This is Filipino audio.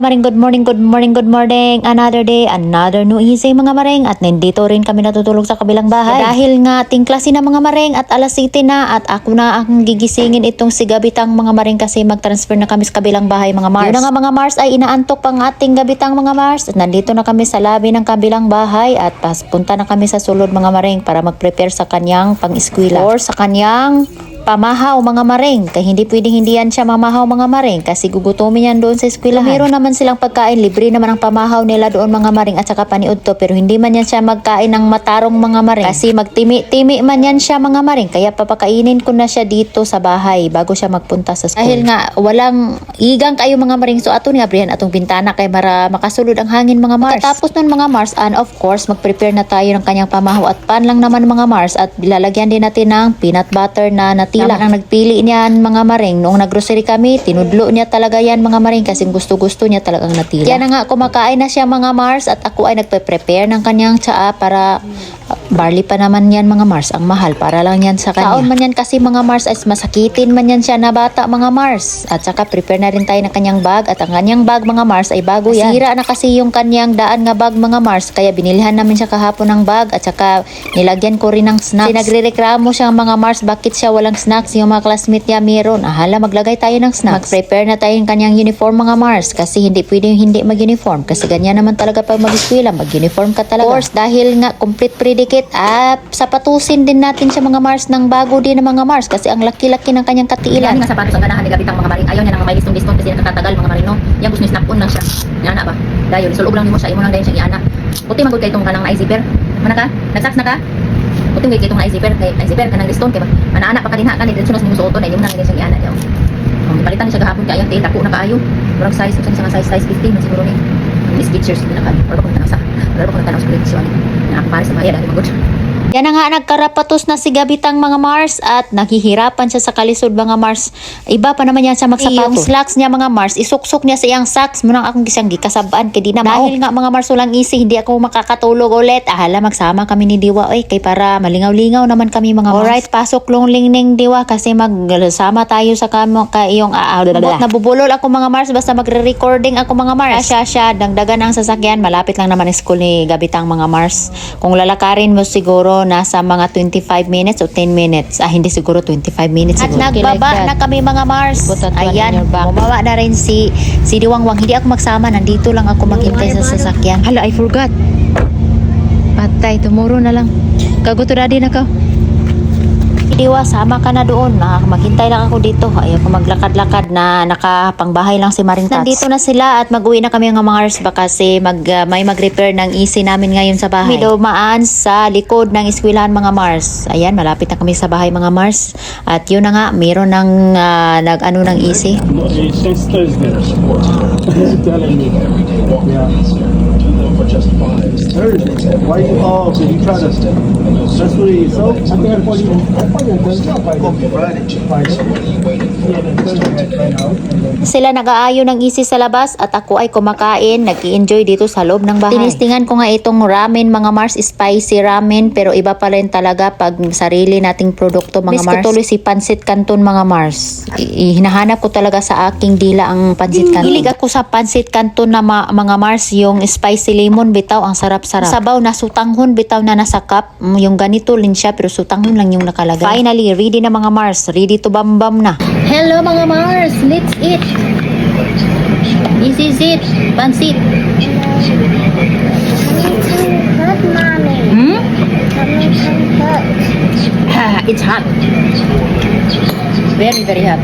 Maring, good morning, good morning, good morning. Another day, another new easy mga maring. At nandito rin kami natutulog sa kabilang bahay. So, dahil nga ating klase na mga maring at alas 7 na at ako na ang gigisingin itong si Gabitang mga maring kasi mag-transfer na kami sa kabilang bahay mga Mars. Yun na nga mga Mars ay inaantok pang ating Gabitang mga Mars. At nandito na kami sa labi ng kabilang bahay at punta na kami sa sulod mga maring para mag-prepare sa kanyang pang-eskwela or sa kanyang pamahaw mga maring. Kaya hindi pwedeng hindi yan siya mamahaw mga maring kasi gugutumin yan doon sa eskwelahan. Meron naman silang pagkain, libre naman ang pamahaw nila doon mga maring at saka paniud to, pero hindi man yan siya magkain ng matarong mga maring kasi magtimi-timi man yan siya mga maring. Kaya papakainin ko na siya dito sa bahay bago siya magpunta sa school. Dahil nga walang igang kayo mga maring, so ato ni abrihan atong bintana kay para makasulod ang hangin mga Mars. Tapos nun mga Mars, and of course mag-prepare na tayo ng kanyang pamahaw at pan lang naman mga Mars at lalagyan din natin ng peanut butter na natila. Ang nagpili niyan mga maring. Noong naggrocery kami, tinudlo niya talaga yan mga maring kasi gusto-gusto niya talagang natila. Kaya na nga kumakain na siya mga Mars at ako ay nagpe-prepare ng kanyang tsaa para barley pa naman yan mga Mars. Ang mahal para lang yan sa kanya. Kaon man yan kasi mga Mars ay masakitin man yan siya na bata mga Mars. At saka prepare na rin tayo ng kanyang bag at ang kanyang bag mga Mars ay bago yan. Sira na kasi yung kanyang daan nga bag mga Mars kaya binilihan namin siya kahapon ng bag at saka nilagyan ko rin ng snacks. Nagre-reklamo siya mga Mars bakit siya walang snacks. Yung mga classmate niya meron. Hala maglagay tayo ng snacks. Mag-prepare na tayo ng kanyang uniform mga Mars kasi hindi pwedeng hindi mag-uniform kasi ganyan naman talaga pag mag-eskwela. Mag-uniform ka talaga. Of course dahil nga complete predicate sapatusin din natin siya mga Mars ng bago din ng mga Mars kasi ang laki-laki ng kanyang katiilan. Yan nga sapatos ang ganahan ni Gabitang mga maring. Ayaw niya nang may listong-listong kasi nakatatagal mga maring no. Yan gusto niya snap-on lang siya. Yan na ba? Dayon sulog lang nimo siya imo lang dayon siya iana. Puti magud kay itong kanang na-zipper. Mana ka? Nagsaks na ka? Puti kay itong na-zipper kay zipper kanang liston kay ana-ana pa kanina kan dito sunas nimo suoton ay imo lang siya iana daw. Palitan ni siya gahapon kay ayang dako na kaayo. Murag size sa size 15 man siguro ni. Miss Skechers din na kan. Pero kung tanong sa. Pero kung tanong sa collection. Na ako para sa bayad ay magud. Yan na nga, nagkarapatos na si Gabitang mga Mars at naghihirapan siya sa kalisod mga Mars. Iba pa naman yan sa magsapatos. Yung slacks niya mga Mars, isuksok niya sa iyang socks. Munang akong gisang gikasabaan kay di na mao. Dahil nga mga Mars walang easy, hindi ako makakatulog ulit. Hala, magsama kami ni Diwa kay para malingaw-lingaw naman kami mga Mars. Alright, pasok long lingning Diwa kasi magsama tayo sa kamo kayong nabubulol ako mga Mars basta magre-recording ako mga Mars. Asya, dagdagan ang sasakyan. Malapit lang naman school ni Gabitang mga Mars. Kung lalakarin mo siguro nasa mga 25 minutes o 10 minutes. Hindi siguro 25 minutes siguro. At nagbaba na kami mga Mars. Ayan, bumaba na rin si Diwangwang. Hindi ako magsama. Nandito lang ako maghintay sa sasakyan. Hala, I forgot. Patay, tomorrow na lang. Kaguto na din ako. Diwa, sama ka na doon. Maghintay lang ako dito. Ayaw ko maglakad-lakad na nakapangbahay lang si Maring Tats. Nandito na sila at mag-uwi na kami ng mga Mars kasi may mag-repair ng easy namin ngayon sa bahay. May dumaan sa likod ng eskwelahan mga Mars. Ayan, malapit na kami sa bahay mga Mars. At yun na nga, mayroon ng nag-ano ng easy. Since Thursday. Telling me. Yeah. Thursday. Why you? Oh, so you try to. That's what he. So I think I called you. Sila nag-aayo ng easy sa labas at ako ay kumakain, nag-i-enjoy dito sa loob ng bahay. Tinistingan ko nga itong ramen mga Mars, spicy ramen, pero iba pa rin talaga pag sarili nating produkto mga Mars. Miss ko tuloy si Pansit Canton mga Mars. Hinahanap ko talaga sa aking dila ang Pansit Canton. Hilig ako sa Pansit Canton na mga Mars, yung spicy lemon bitaw, ang sarap-sarap. Sabaw na sutanghon bitaw na nasa cup, yung ganito rin siya pero sutanghon lang yung nakalagay. Finally, ready na mga Mars. Ready to bam-bam na. Hello mga Mars! Let's eat! This is it! Pansit! Hot, mommy. It's hot. Very, very hot.